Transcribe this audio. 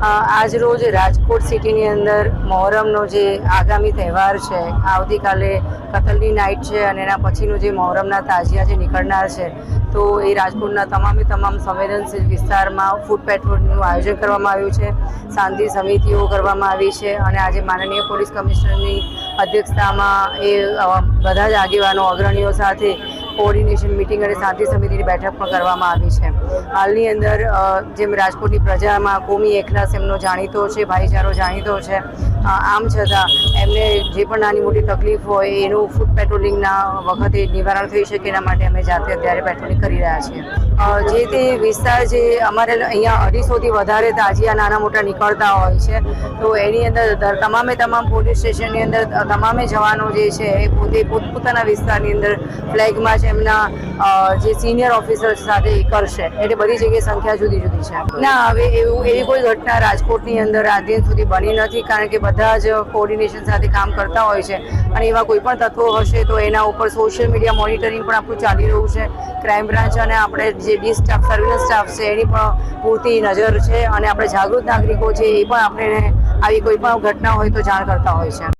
આજ રોજ રાજકોટ સિટીની અંદર મહોરમનો જે આગામી તહેવાર છે, આવતીકાલે કતલની નાઇટ છે અને એના પછીનું જે મહોરમના તાજિયા જે નીકળનાર છે, તો એ રાજકોટના તમામ સંવેદનશીલ વિસ્તારમાં ફૂડ પેટ્રોલનું આયોજન કરવામાં આવ્યું છે. શાંતિ સમિતિઓ કરવામાં આવી છે અને આજે માનનીય પોલીસ કમિશનરની અધ્યક્ષતામાં એ બધા જ આગેવાનો અગ્રણીઓ સાથે કોઓર્ડિનેશન મિટિંગ અને શાંતિ સમિતિની બેઠક પણ કરવામાં આવી છે. હાલની અંદર જેમ રાજકોટની પ્રજામાં કોમી એકલાસ એમનો જાણીતો છે, ભાઈચારો જાણીતો છે, આમ છતાં એમને જે પણ નાની મોટી તકલીફ હોય એનું ફૂડ પેટ્રોલિંગના વખતે નિવારણ થઈ શકે એના માટે અમે જાતે અત્યારે પેટ્રોલિંગ કરી રહ્યા છીએ. જે તે વિસ્તાર જે અમારે અહીંયા 250થી વધારે તાજિયા નાના મોટા નીકળતા હોય છે, તો એની અંદર તમામ પોલીસ સ્ટેશનની અંદર તમામે જવાનો જે છે એ પોતે પોતપોતાના વિસ્તારની અંદર ફ્લેગમાં એમના જે સિનિયર ઓફિસર સાથે કરશે. એટલે બધી જગ્યાએ સંખ્યા જુદી જુદી છે. ના, હવે એવી કોઈ ઘટના રાજકોટની અંદર આજ દિન સુધી બની નથી, કારણ કે બધા જ કોઓર્ડિનેશન સાથે કામ કરતા હોય છે અને એવા કોઈ પણ તત્વો હશે તો એના ઉપર સોશિયલ મીડિયા મોનિટરિંગ પણ આપણું ચાલી રહ્યું છે. ક્રાઇમ બ્રાન્ચ અને આપણે જે ડી સ્ટાફ, સર્વેલન્સ સ્ટાફ છે એની પણ પૂરતી નજર છે અને આપણે જાગૃત નાગરિકો છે એ પણ આપણે આવી કોઈ પણ ઘટના હોય તો જાણ કરતા હોય છે.